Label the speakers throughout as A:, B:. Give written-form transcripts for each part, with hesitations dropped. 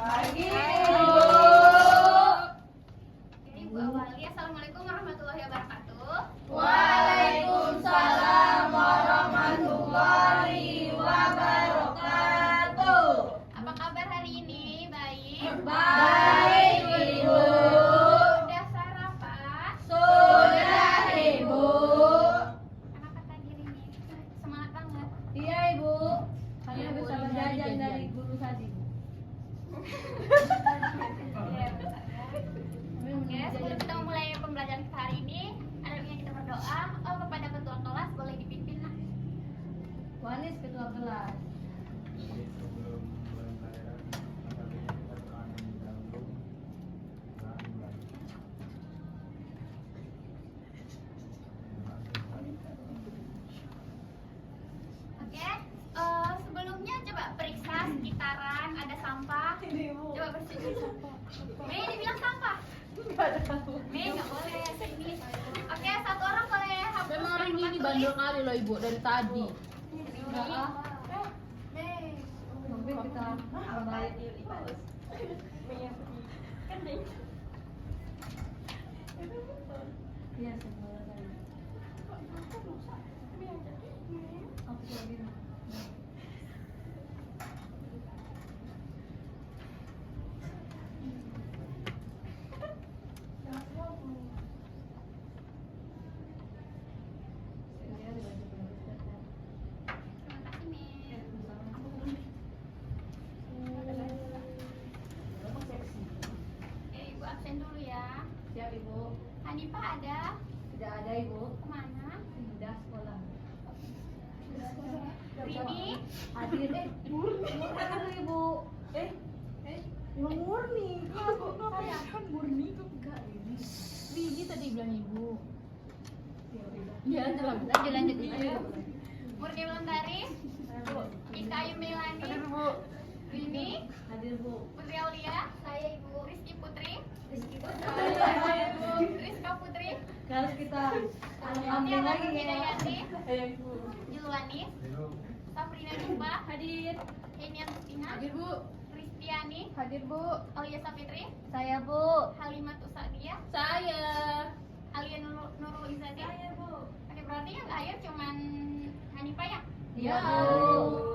A: Pagi,
B: Ibu.
C: Ibu awali. Assalamualaikum warahmatullahi wabarakatuh.
A: Waalaikumsalam warahmatullahi wabarakatuh.
C: Apa kabar hari ini? Baik.
A: Baik, Ibu.
C: Sudah sarapan?
A: Sudah, Ibu.
C: Anak kata diri ini semangat banget.
A: Iya, Ibu. Kami habis sabar jajan dari guru tadi.
C: Oke, sebelum kita memulai pembelajaran kita hari ini, ada baiknya kita berdoa. Oh, kepada ketua kelas boleh dipimpin, Nak.
A: Wanis ketua kelas.
C: Oke, sebelumnya coba periksa sekitaran ada sampah. Coba bersihin. Mei dibilang sampah. Mei nggak boleh sini. Oke, satu orang boleh hapus.
B: Memang hari ini
C: tulis.
B: bandel kali loh ibu dari tadi.
C: Mei.
A: Mungkin kita kembali. Iya, semua tadi. Aku lagi.
C: Terima kasih, Mei. Ibu absen dulu ya.
A: Siap, Ibu.
C: Hanifah ada?
A: Tidak ada, Ibu.
C: Kemana?
A: Sudah sekolah.
C: Rini?
A: Hadir. Mana tuh, Ibu? Murni.
B: Kan murni tuh enggak ini. Rini tadi bilang ibu. Iya, lanjut
C: Lanjut. Murni Melantari? Ika Ayu Melani?
B: Bu.
C: Rini?
A: Hadir, Bu.
C: Putri Aulia? Saya Ibu. Rizky Putri? Rizka Putri?
A: Harus kita
C: Tiara
A: ambil lagi ya.
C: Hidayati?
A: Ayo, Ibu.
C: Julwani? Safrina Jumba?
A: Hadir.
C: Henian Kustina?
B: Hadir bu.
C: Kristiani?
B: Hadir bu.
C: Aulia Sapitri?
A: Saya, Bu.
C: Halimatu Sa'diyah?
B: Saya.
C: Alia Nurul Izadi?
A: Saya, Bu.
C: Oke, berarti yang nggak hadir cuman Hanifah ya?
A: Iya,
B: Bu.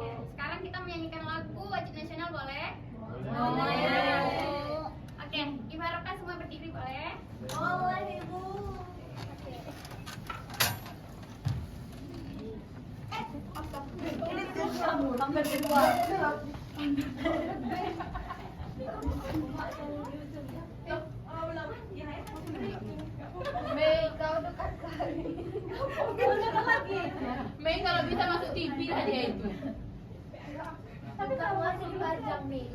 C: Oke, sekarang kita menyanyikan lagu wajib nasional boleh?
A: Boleh.
C: Oke, Ibu harapkan semua berdiri boleh?
A: Boleh, Ibu. Hampir kedua.
B: Mei kau dekat kali. Mei kalau bisa masuk TV lah dia itu.
A: Tapi kamu masih dipajang nih.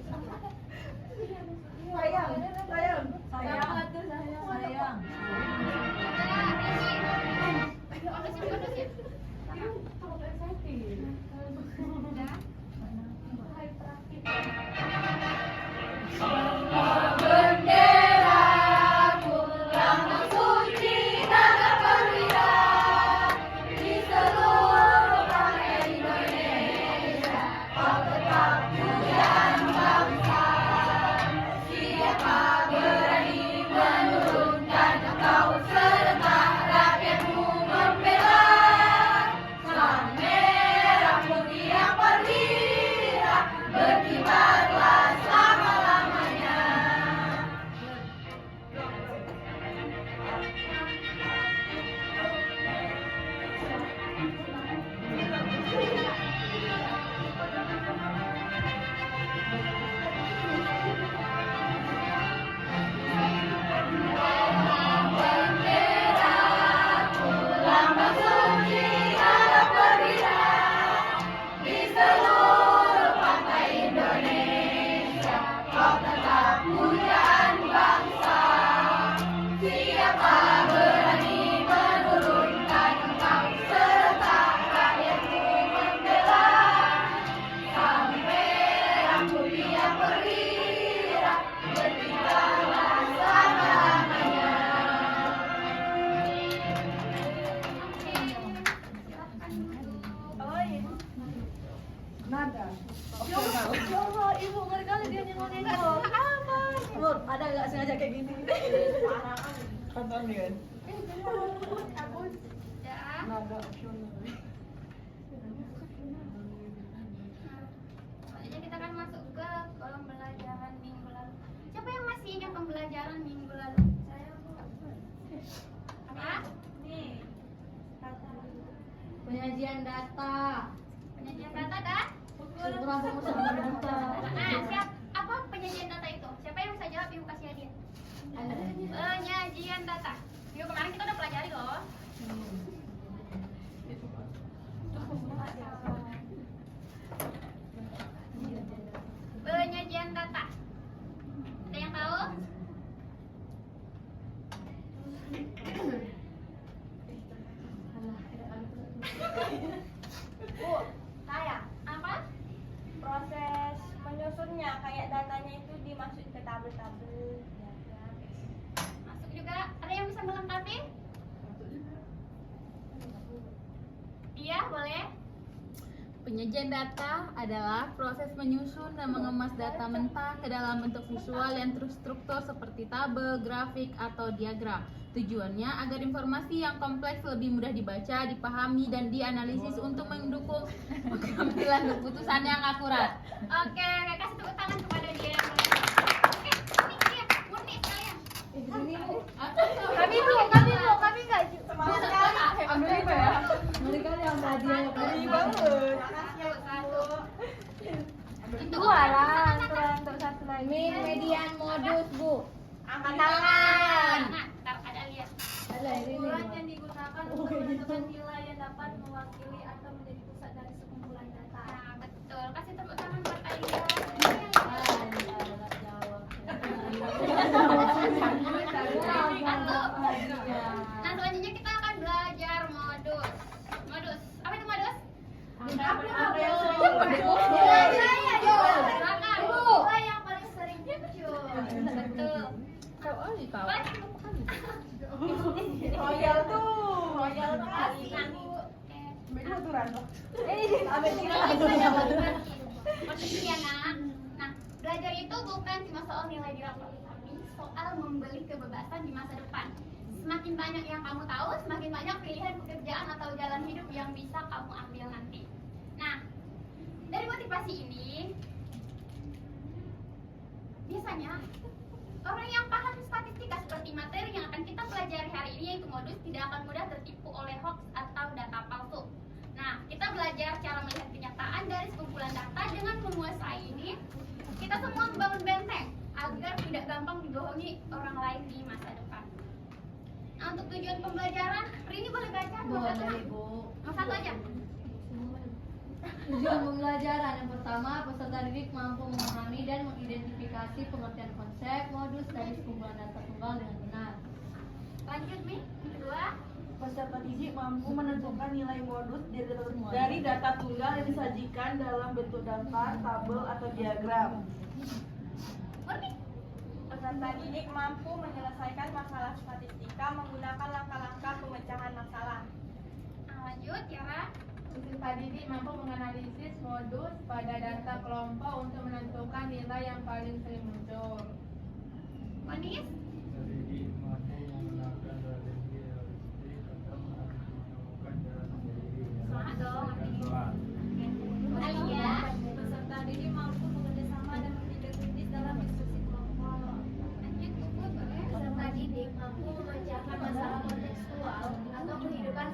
A: Sayang. Sayang. Sayang.
C: Kondusif, kondusif. Udah.
A: Coba ibu ngeri kali dia nyenengin. Bu, ada nggak sengaja kayak gini?
D: Kan kan.
C: Ya.
D: Nada opsional.
C: Selanjutnya kita akan masuk ke pembelajaran minggu lalu. Siapa yang masih ingat pembelajaran minggu lalu? Apa?
A: Nih. Penyajian data.
C: Penyajian data dan?
A: Berapa persen data?
C: Nah, apa penyajian data itu? Siapa yang bisa jawab? Ibu kasih hadiah. Penyajian data. Yuk, kemarin kita udah pelajari loh. Penyajian data. Ada yang tahu?
E: Bu, saya
C: Apa?
E: proses menyusunnya kayak datanya itu dimasukin ke tabel-tabel.
C: Masuk juga. Ada yang bisa melengkapi? Iya, boleh.
B: Penyajian data adalah proses menyusun dan mengemas data mentah ke dalam bentuk visual yang terstruktur seperti tabel, grafik, atau diagram. Tujuannya agar informasi yang kompleks lebih mudah dibaca, dipahami, dan dianalisis untuk mendukung pengambilan keputusan yang akurat.
C: Oke, kasih tepuk tangan kepada dia. Oke, ini dia, murni sekalian.
A: Kami nggak
E: Semangat sekali.
D: Ambil lima ya.
A: ngeri kali sama dia ya.
D: Ngeri banget.
C: Satu.
A: Dua lah, untuk satu lagi. Median modus, Bu.
E: Angkat tangan.
C: Nah, ntar ada lihat.
A: Ada ini.
E: Yang digunakan untuk menentukan nilai yang dapat mewakili atau menjadi pusat dari sekumpulan data.
C: Nah, betul. Kasih tepuk tangan buat Alia. Nah, selanjutnya kita akan belajar modus. Modus. Apa itu modus?
E: Apa yang sering
C: Belakang.
E: Nilai yang paling sering muncul.
C: Betul.
B: Tahu.
E: Royal tuh. Royal kali.
D: Beda aturan.
C: Maksudnya nak. Nah, belajar itu bukan cuma soal nilai di rapor, tapi soal membeli kebebasan di masa depan. Semakin banyak yang kamu tahu, semakin banyak pilihan pekerjaan atau jalan hidup yang bisa kamu ambil nanti. Nah, dari motivasi ini, biasanya orang yang paham statistika seperti materi yang akan kita pelajari hari ini yaitu modus tidak akan mudah tertipu oleh hoax atau data palsu. Nah, kita belajar cara melihat kenyataan dari sekumpulan data dengan menguasai ini. Kita semua membangun benteng agar tidak gampang dibohongi orang lain di masa depan. Nah, untuk tujuan pembelajaran, Rini boleh baca nomor satu, Nak?
A: Bu.
C: Nomor satu aja.
A: Tujuan pembelajaran yang pertama, peserta didik mampu memahami dan mengidentifikasi pengertian konsep modus dari sekumpulan data tunggal dengan benar.
C: Lanjut, Mi. Yang kedua,
D: Peserta didik mampu menentukan nilai modus dari data tunggal yang disajikan dalam bentuk daftar, tabel, atau diagram.
C: Murni.
E: Peserta didik mampu menyelesaikan masalah statistika menggunakan langkah-langkah pemecahan masalah.
C: Nah, lanjut, Tiara.
F: Peserta didik mampu menganalisis modus pada data kelompok untuk menentukan nilai yang paling sering muncul.
C: Manis. Semangat dong. Alia.
E: Peserta didik mampu bekerjasama dan berpikir kritis dalam diskusi kelompok.
C: Lanjut, Bu. Boleh.
E: Peserta didik mampu memecahkan masalah kontekstual atau kehidupan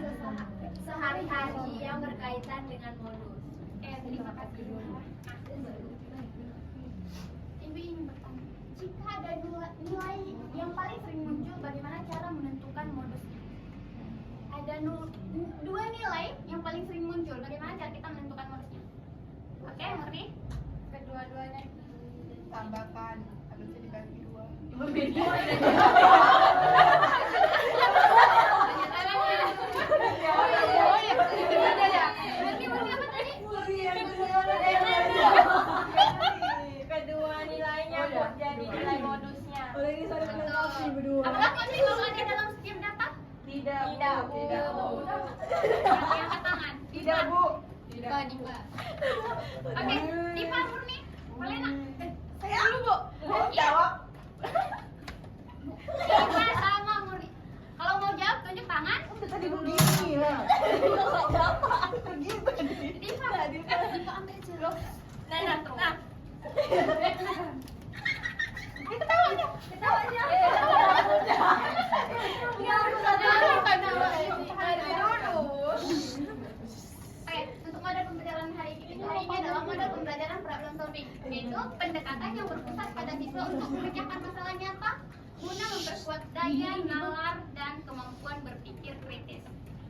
E: sehari-hari yang berkaitan dengan modus.
C: Terima kasih. Ibu ingin bertanya, jika ada dua nilai yang paling sering muncul, bagaimana cara menentukan modusnya? Ada dua nilai yang paling sering muncul, bagaimana cara kita menentukan modusnya? Oke, Murni?
F: Kedua-duanya ditambahkan, habis itu dibagi dua.
E: Kedua nilainya buat jadi nilai modusnya.
C: Apakah Murni kalau ada dalam setiap data?
E: Tidak, Bu.
C: Yang angkat tangan.
D: Tidak, Bu.
C: Oh, Diva. Oke, Diva Oke, untuk model pembelajaran hari ini adalah model pembelajaran problem solving, yaitu pendekatan yang berpusat pada siswa untuk memecahkan masalah nyata guna memperkuat daya nalar dan kemampuan berpikir kritis.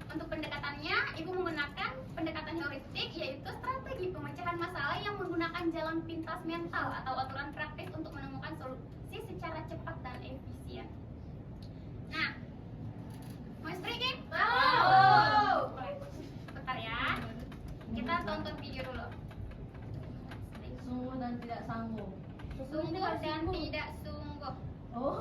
C: Untuk pendekatannya, Ibu menggunakan pendekatan heuristik, yaitu strategi pemecahan masalah yang menggunakan jalan pintas mental atau aturan praktis untuk menemukan solusi secara cepat dan efisien. Nah, mau streaking? Mau. Bentar ya. Kita tonton video dulu.
A: Sungguh dan tidak sanggup.
C: Sungguh dan tidak sungguh.
A: Oh.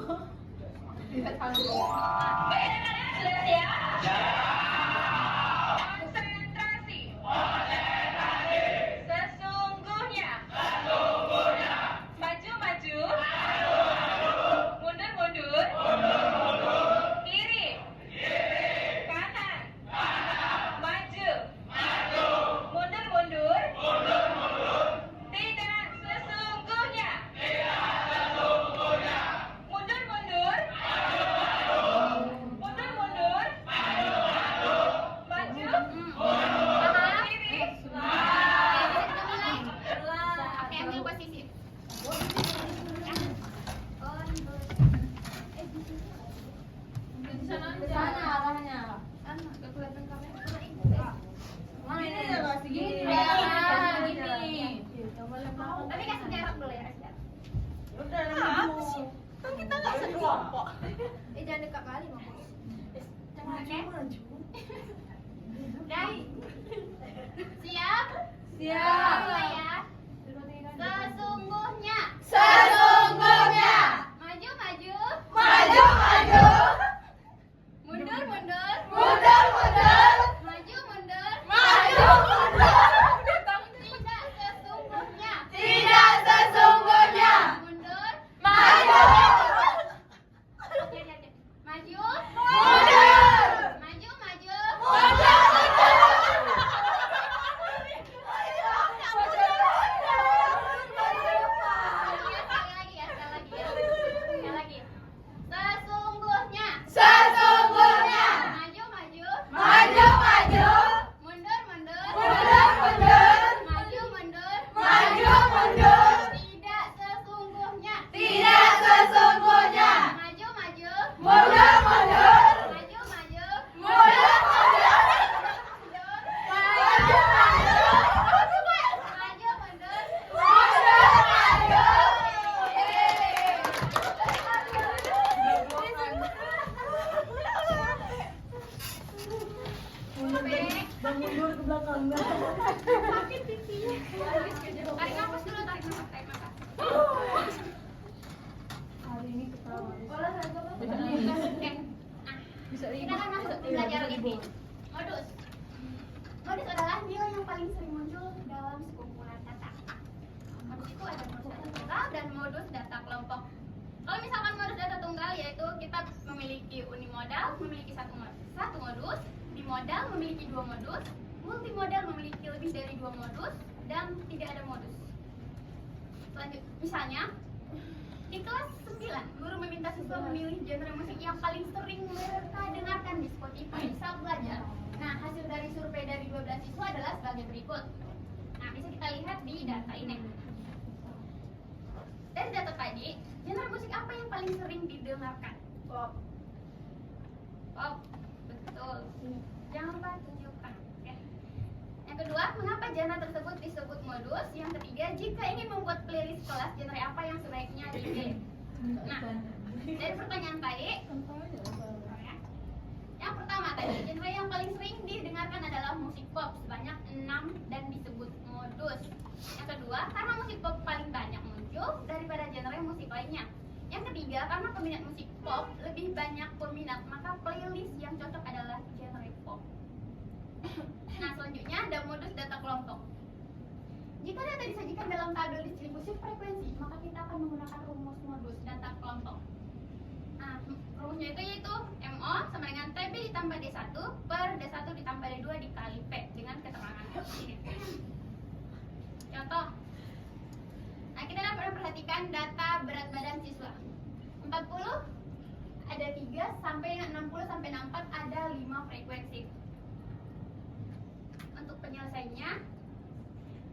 G: Konsentrasi. Sesungguhnya. Maju. Mundur. Kiri. Kanan. Maju. Mundur. Tidak sesungguhnya. Mundur. Maju. Kiri.
C: Oke, ambil posisi.
A: Ke sana arahnya. Mana ini ya nggak segini?
B: Gini.
C: Tapi kasih jarak dulu ya, kasih jarak.
D: Udah,
E: Kan kita nggak sekelompok. Jangan dekat kali, Mama.
C: Oke. Dari. Siap?
A: Siap.
C: Mulai ya. Sesungguhnya. Maju. Mundur. Maju. Tidak sesungguhnya. Mundur. Oke. Maju. Sekali lagi ya. Sesungguhnya. Maju. Mundur. Maju. Tidak sesungguhnya. Maju.
D: Bang mundur ke belakang.
C: Tarik nafas dulu, tarik nafas.
A: Hari ini ketawa.
C: Oke. Kita akan masuk ke pembelajaran ini. Modus adalah nilai yang paling sering muncul dalam sekumpulan data. Modus itu ada modus data tunggal dan modus data kelompok. Kalau misalkan modus data tunggal, yaitu kita memiliki unimodal, memiliki satu modus, bimodal memiliki dua modus, multimodal memiliki lebih dari dua modus, dan tidak ada modus. Selanjutnya, misalnya di kelas 9, guru meminta siswa memilih genre musik yang paling sering mereka dengarkan di Spotify saat belajar. Nah, hasil dari survei dari 12 siswa adalah sebagai berikut. Nah, bisa kita lihat di data ini. Dari data tadi, genre musik apa yang paling sering didengarkan? Pop. Betul. Jangan lupa tunjukkan. Oke. Yang kedua, mengapa genre tersebut disebut modus? Yang ketiga, jika ingin membuat playlist kelas, genre apa yang sebaiknya dipilih? Nah, dari pertanyaan tadi, yang pertama tadi, genre yang paling sering didengarkan adalah musik pop sebanyak 6 dan disebut modus. Yang kedua, karena musik pop paling banyak muncul daripada genre musik lainnya. Yang ketiga, karena peminat musik pop lebih banyak peminat, maka playlist yang cocok adalah genre pop. Nah, selanjutnya ada modus data kelompok. Jika data disajikan dalam tabel distribusi frekuensi, maka kita akan menggunakan rumus modus data kelompok. Nah, rumusnya itu yaitu MO sama dengan TB ditambah D1 per D1 ditambah D2 dikali P dengan keterangan ini. Contoh, menunjukkan data berat badan siswa. 40 ada 3, sampai dengan 60 sampai 64 ada 5 frekuensi. Untuk penyelesaiannya,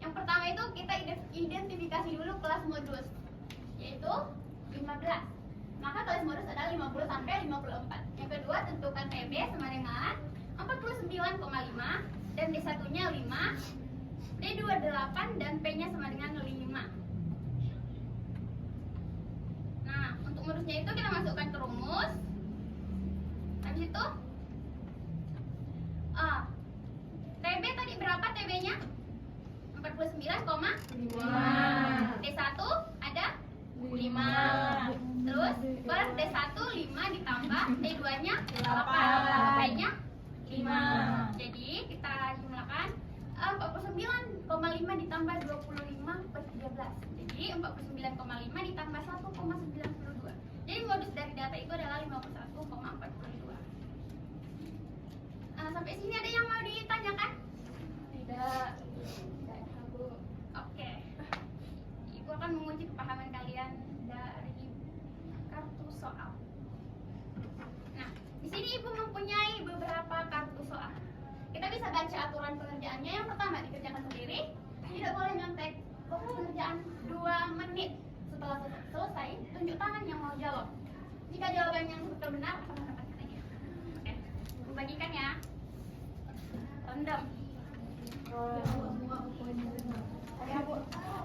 C: yang pertama itu kita identifikasi dulu kelas modus, yaitu 15. Maka kelas modus adalah 50 sampai 54. Yang kedua, tentukan TB sama dengan 49,5 dan D1-nya 5, D2 8 dan P-nya sama dengan 5. Nah, untuk modusnya itu kita masukkan ke rumus. Habis itu TB tadi berapa TB-nya? 49,5. D1 ada 5. Terus per D1 5 ditambah D2-nya 8, P-nya 5. Jadi kita jumlahkan 49,5 ditambah 25 per 13. Jadi 49,5 ditambah 1,92. Jadi modus dari data itu adalah 51,42. Sampai sini ada yang mau ditanyakan?
A: Tidak.
C: Oke. Ibu akan menguji kepahaman kalian dari kartu soal. Nah, di sini Ibu mempunyai beberapa kartu soal. Kita bisa baca aturan pengerjaannya. Yang pertama, dikerjakan sendiri. Tidak boleh nyontek. Pengerjaan 2 menit. Setelah selesai, tunjuk tangan yang mau jawab. Jika jawaban yang benar, akan mendapatkan hadiah. Oke, Ibu bagikan ya. Random.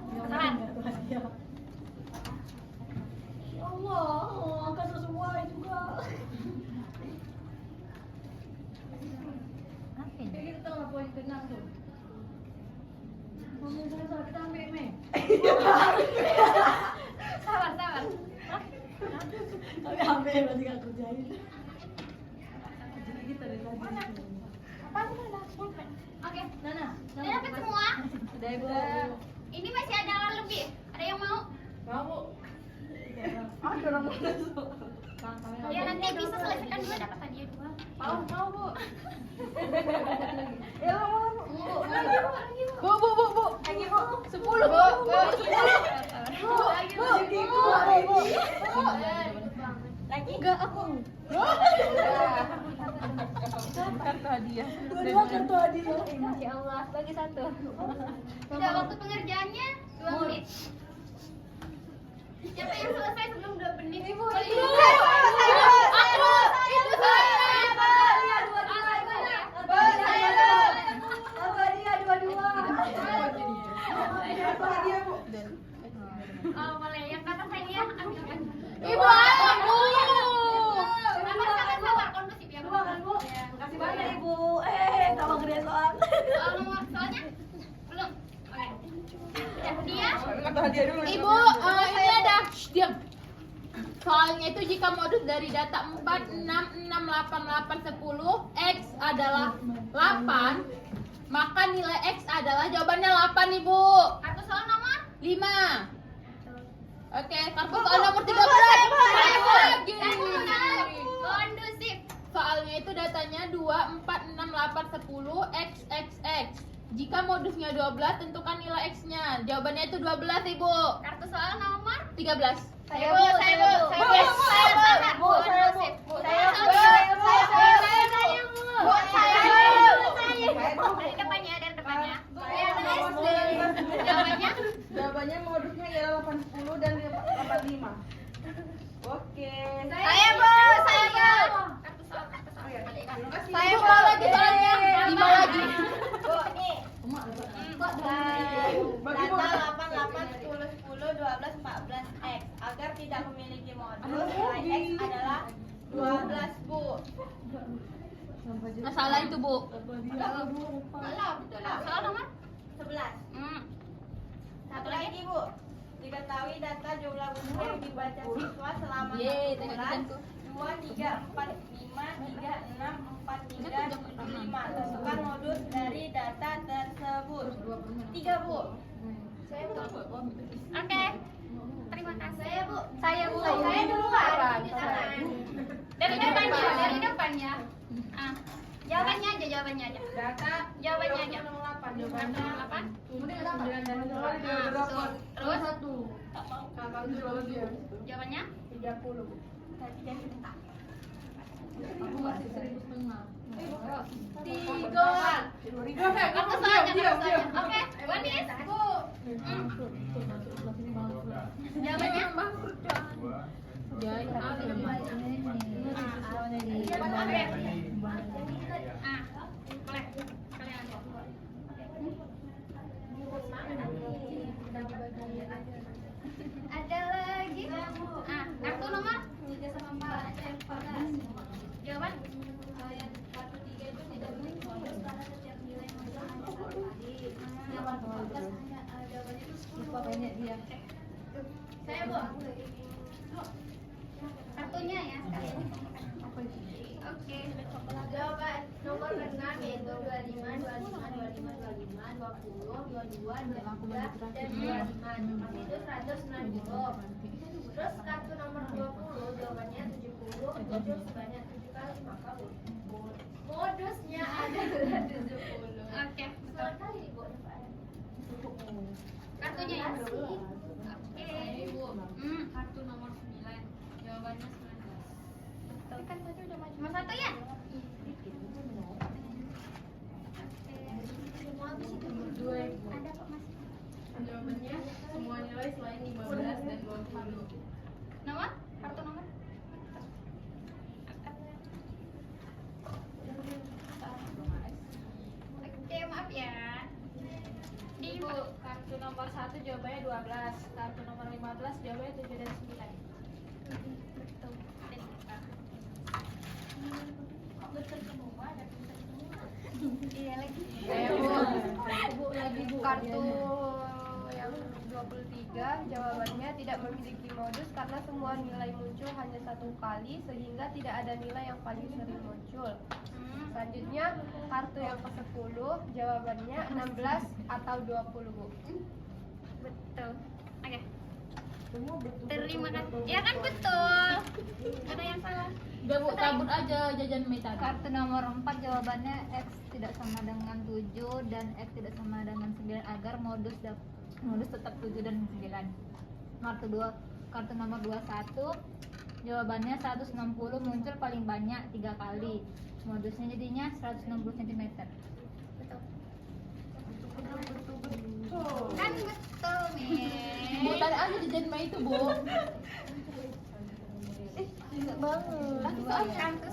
C: Kenalan.
D: Ya Allah, kasus semua juga.
A: Jadi kita tahu poin benar tuh. Ngomong salah kita ambil me.
C: Sabar.
D: Tapi ambil berarti gak kerjain. Jadi kita dari tadi.
C: Oke,
A: Nana.
C: sudah dapat semua?
A: Sudah Ibu.
C: Ini masih ada lebih. Ada yang mau?
D: Mau. Ada orang mana tuh?
C: Ya nanti bisa selesaikan dulu dapat hadiah 2.
D: Mau Bu. Ya mau.
C: Lagi Bu.
D: Bu. Lagi Bu. 10 Bu.
C: Lagi?
D: Enggak aku.
B: Kartu hadiah.
D: Dua kartu hadiah.
A: Masya Allah, bagi satu.
C: Sudah waktu pengerjaannya 2 menit. Siapa yang selesai sebelum 2 menit? Ibu. Oh, boleh. Yang kata hadiah ambilkan.
B: Ibu, aku.
C: Sabar, kondusif ya, Bu.
D: Makasih banyak Ibu. Tambah gede soal.
C: Soal nomor soalnya? Belum. Oke. Dia
D: Kartu hadiah dulu.
B: Ibu, ini ada. Shh, diam. Soalnya itu jika modus dari data 4, 6, 6, 8, 8, 10, X adalah 8, maka nilai X adalah jawabannya 8, Ibu.
C: kartu soal nomor
B: 5. Oke, kartu soal nomor 13. Saya lagi.
C: kondusif.
B: Soalnya itu datanya 2, 4, 6, 8, 10, X, X, X. Jika modusnya 12, tentukan nilai X-nya. Jawabannya itu 12, Ibu.
C: Kartu soal nomor
B: 13.
C: Saya Bu. Dari depannya. Jawabannya?
D: Jawabannya modusnya ialah 80 dan 85. Oke.
C: Saya Bu. Kartu soal.
B: Saya mau lagi soalnya. 5 lagi.
D: Bagi
H: Data 88, 10, 10, 12, 14 X. Agar tidak memiliki modus, nilai X adalah 12 Bu.
B: Nah, salah itu, Bu.
C: Soal nomor
H: 11. Satu lagi Bu. Diketahui data jumlah buku yang dibaca siswa selama
B: Yeay,
H: 1 bulan
B: tengok-tengok tuh.
H: 2, 3, 4, 5, 3, 6, 4, 3, 5. Tentukan modus dari data tersebut. 3 Bu.
C: Oke. Terima kasih.
H: Saya Bu.
C: Saya
H: Saya duluan.
C: Dari depannya. Jawabannya aja.
F: Data
C: Jawabannya aja.
F: 28. Jawabannya
C: 8.
A: Kemudian ada apa?
F: 9 dan 2.
C: Betul. Terus
A: Satu.
C: jawabannya
F: 30.
A: Aku masih 1.500.
C: Kartu soalnya. Oke, Wanis. Jawabannya
B: Jadi
C: boleh. Kalian aja. Ada lagi? Kartu nomor
E: 3 sama 4.
C: jawaban.
E: Kartu 3 itu tidak boleh modus karena setiap nilai muncul hanya satu kali. Yang kartu 14 hanya jawabannya itu 10.
A: Banyak dia.
C: Saya Bu. Kartunya ya sekalian. Oke.
E: Jawaban nomor 6 yaitu 25, 25, 25, 25, 20, 22, 23, dan 25. Itu 190. Terus kartu nomor 20 jawabannya 70, muncul sebanyak 7 kali, maka modusnya adalah 70.
C: Oke.
E: Betul kali Ibu.
C: Kartunya ya. Oke.
A: Ibu, kartu nomor 9. Jawabannya 19.
C: Tapi kan tadi udah maju. Cuma satu ya?
E: Semua habis itu.
C: Ada kok Mas.
F: Jawabannya semua nilai selain 15 dan 20.
C: Nomor? Kartu nomor? Oke, maaf ya.
F: Ibu, kartu nomor 1 jawabannya 12. Kartu nomor 15 jawabannya 7 dan 9.
C: Betul.
E: Kok betul semua? Ada betul semua.
C: Iya lagi.
A: Bu lagi Bu.
H: Kartu yang 23 jawabannya tidak memiliki modus karena semua nilai muncul hanya satu kali sehingga tidak ada nilai yang paling sering muncul. Selanjutnya kartu yang ke-10 jawabannya 16 atau 20 Bu.
C: Betul. Oke.
D: Semua betul.
C: Terima kasih. Ya kan betul. Gak ada yang salah.
B: udah Bu, cabut aja jajan mie tadi.
I: Kartu nomor 4 jawabannya X tidak sama dengan 7 dan X tidak sama dengan 9 agar modus tetap 7 dan 9. Kartu nomor 21 jawabannya 160 muncul paling banyak 3 kali. Modusnya jadinya 160 cm.
C: Betul.
D: Betul.
C: Kan betul nih.
B: Bu, tadi aja jajan mie itu Bu.
C: Kartu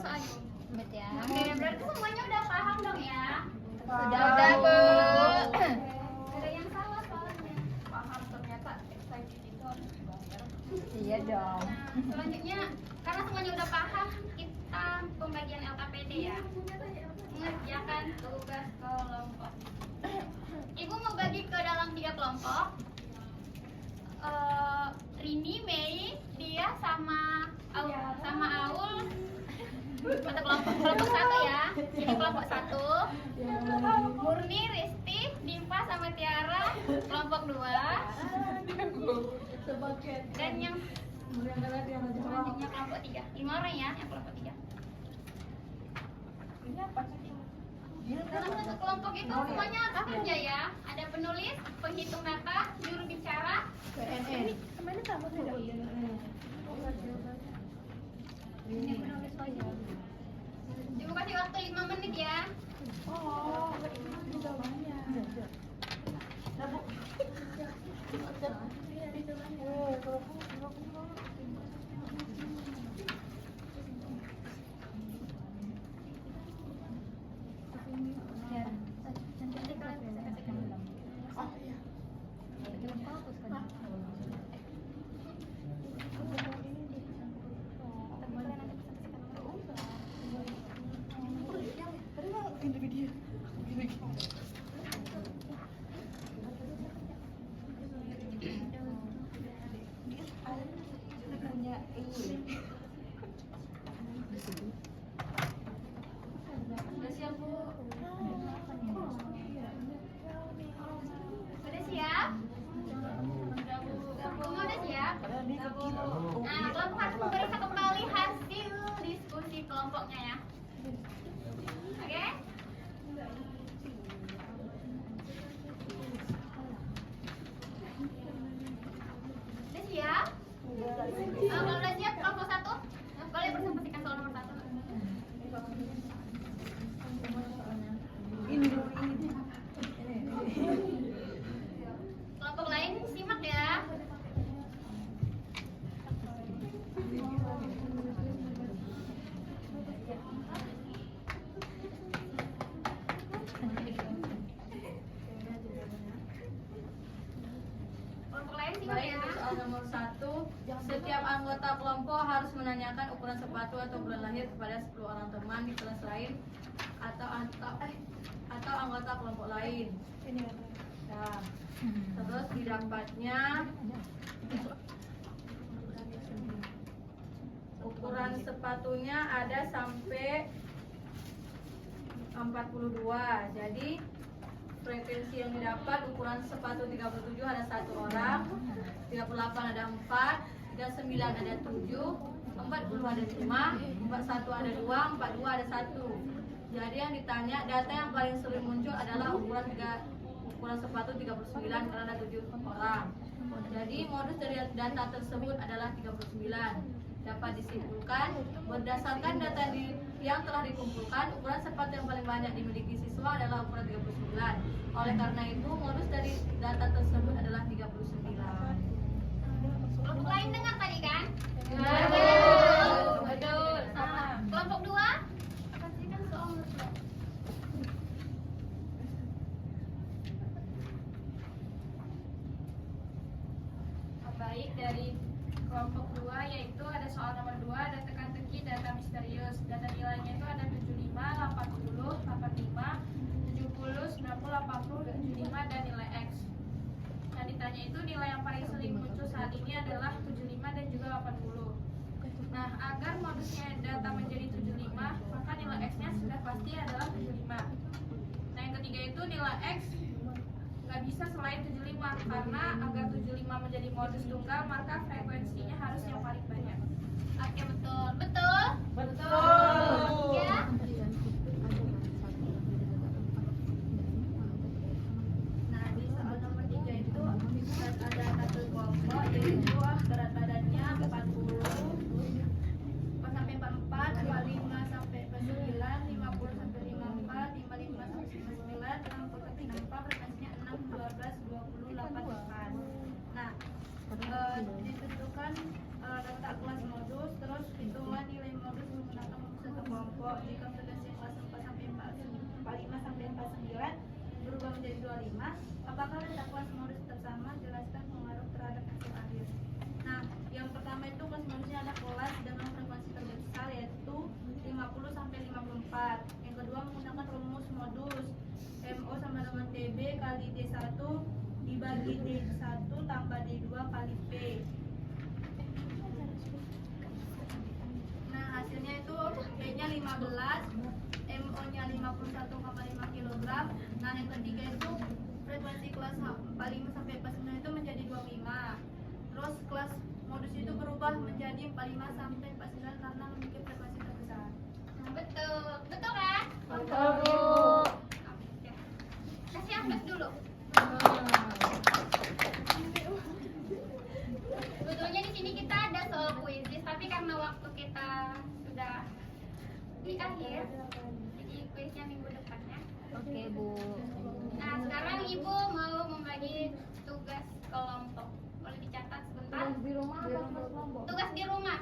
C: soalnya.
I: Bet ya.
C: Oke, berarti semuanya udah paham dong ya?
B: Udah Bu.
C: Ada yang salah soalnya.
H: Paham ternyata excited itu harus dibayar.
I: Iya dong.
C: Nah, selanjutnya karena semuanya udah paham, kita pembagian LKPD ya. Mengerjakan tugas kelompok. Ibu mau bagi ke dalam 3 kelompok. Rini, Mei, dia sama Aul. Satu kelompok 1 ya. Ini kelompok 1. Murni, Risti, Dimpa sama Tiara kelompok 2. Dan yang selanjutnya kelompok 3. 5 orang ya yang kelompok 3.
H: Ini apa sih?
C: Dalam satu kelompok itu semuanya harus kerja ya. Ada penulis, penghitung data, juru bicara. Ibu kasih waktu 5 menit ya.
A: Udah siap Bu.
C: Sudah siap? Semua udah siap? Nah, kelompok harus memeriksa kembali hasil diskusi kelompoknya ya. Oke? Kalau udah siap kelompok 1 boleh presentasikan soal nomor 1. Kelompok lain simak ya. Kelompok lain simak
A: Baik,
C: ya.
A: untuk soal nomor 1, setiap anggota kelompok harus menanyakan ukuran sepatu atau bulan lahir kepada 10 orang teman di kelas lain atau anggota kelompok lain. Nah, terus didapatnya ukuran sepatunya ada sampai 42. Jadi frekuensi yang didapat ukuran sepatu 37 ada 1 orang, 38 ada 4, 39 ada 7, 40 ada 5, 41 ada 2, 42 ada 1. Jadi yang ditanya, data yang paling sering muncul adalah ukuran sepatu 39 karena ada 7 orang. Jadi modus dari data tersebut adalah 39. Dapat disimpulkan berdasarkan data yang telah dikumpulkan, ukuran sepatu yang paling banyak dimiliki siswa adalah ukuran 39. Oleh karena itu, modus dari data tersebut adalah 39.
C: Kelompok lain dengar tadi kan?
A: Betul.
C: Kelompok 2 akan berikan soal nomor 2.
F: Baik, dari kelompok 2 yaitu ada soal nomor 2, ada teka-teki data misterius. Data nilainya itu ada 75, 80, 85, 70, 90, 80, 75 dan nilai X. Yang ditanya itu nilai yang paling sering muncul saat ini adalah 75 dan juga 80. Nah, agar modusnya data menjadi 75, maka nilai X-nya sudah pasti adalah 75. Nah, yang ketiga itu nilai X nggak bisa selain 75, karena agar 75 menjadi modus tunggal maka frekuensinya harus yang paling banyak.
C: Oke, betul. Betul?
D: Betul.
C: Ya.
A: Nah, di soal nomor 3 itu ada satu kelompok yaitu berat badannya 40 sampai 44, 45 sampai 49, 50 sampai 54, 55 sampai 59, 60 sampai 64, frekuensinya 6, 12, 20, 8. Nah, ditentukan data kelas modus, terus hitungan nilai modus menggunakan satu kelompok. Jika frekuensi kelas 4 sampai 45 sampai 49 berubah menjadi 25, apakah data kelas modus tersama? Jelaskan pengaruh terhadap hasil akhir. Nah, yang pertama itu kelas modusnya ada kelas dengan frekuensi terbesar yaitu 50 sampai 54. Yang kedua menggunakan rumus modus MO sama dengan TB kali D1 dibagi D1 tambah D2 kali P. Nah, hasilnya itu P-nya 15, MO-nya 51,5 kg. Nah, yang ketiga itu frekuensi kelas 45 sampai 49 itu menjadi 25. Terus kelas modus itu berubah menjadi 45 sampai 49 karena memiliki frekuensi terbesar.
C: Nah, betul. Betul kan?
D: Betul, Bu.
C: Oke. Kasih ambles dulu. Sebetulnya di sini kita ada soal kuisis, tapi karena waktu kita sudah di akhir, jadi kuisnya minggu depan ya.
I: Oke, Bu.
C: Nah, sekarang Ibu mau membagi tugas kelompok. Boleh dicatat sebentar.
D: Di rumah apa kelas kelompok?
C: Tugas di rumah.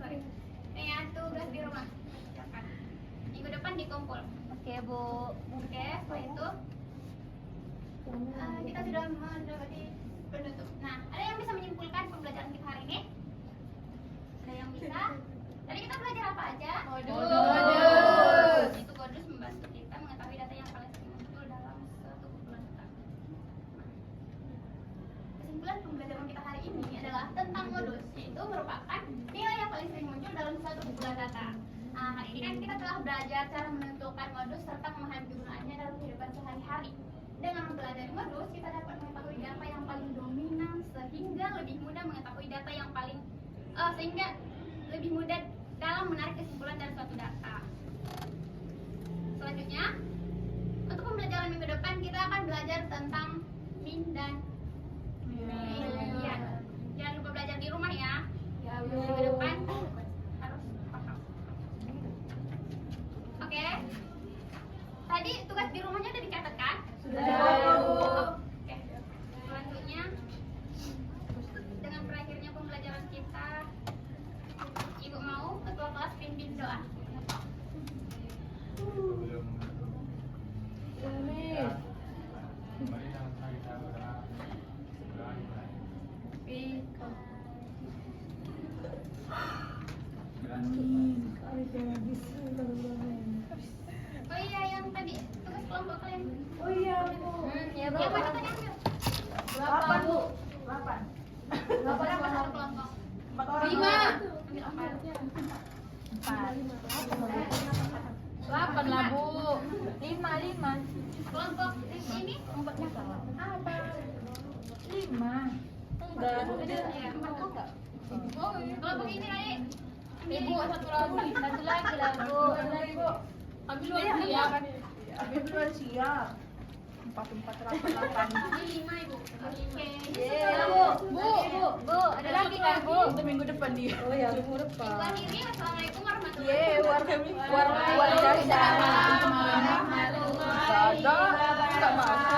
C: Sorry. Nih ya, tugas di rumah. Siapkan. Minggu depan dikumpul.
I: Oke, Bu.
C: Oke, setelah itu kita sudah mendapati penutup. Nah, ada yang bisa menyimpulkan pembelajaran kita hari ini? Ada yang bisa? Tadi kita belajar apa aja?
A: Modus.
C: Itu modus membantu kita mengetahui data yang paling sering muncul dalam suatu kumpulan data. Kesimpulan pembelajaran kita hari ini adalah tentang modus, yaitu merupakan nilai yang paling sering muncul dalam suatu kumpulan data. Nah, hari ini kan kita telah belajar cara menentukan modus serta memahami kegunaannya dalam kehidupan sehari-hari. Dengan mempelajari modus, kita dapat mengetahui data yang paling dominan sehingga lebih mudah mengetahui data yang paling sehingga lebih mudah dalam menarik kesimpulan dari suatu data. Selanjutnya, untuk pembelajaran minggu depan kita akan belajar tentang min dan median. Jangan lupa belajar di rumah ya.
D: 4 orang.
B: 8 lah Bu.
I: 5.
C: Kelompok ini
B: 5.
C: kelompok ini adik.
B: Ibu satu lagi.
I: Satu lagi lah Bu.
B: Kami luar siap.
D: Abi belum siap.
B: 4, 8.
C: Ini 5 ibu. Oke.
I: Bu, ada lagi kan Bu?
B: Itu minggu depan dia.
D: Oh ya, minggu depan.
C: Ibu akhiri, wassalamualaikum warahmatullahi
D: Ye, warga
C: wabarakatuh.
D: jasa. Ada, enggak masuk.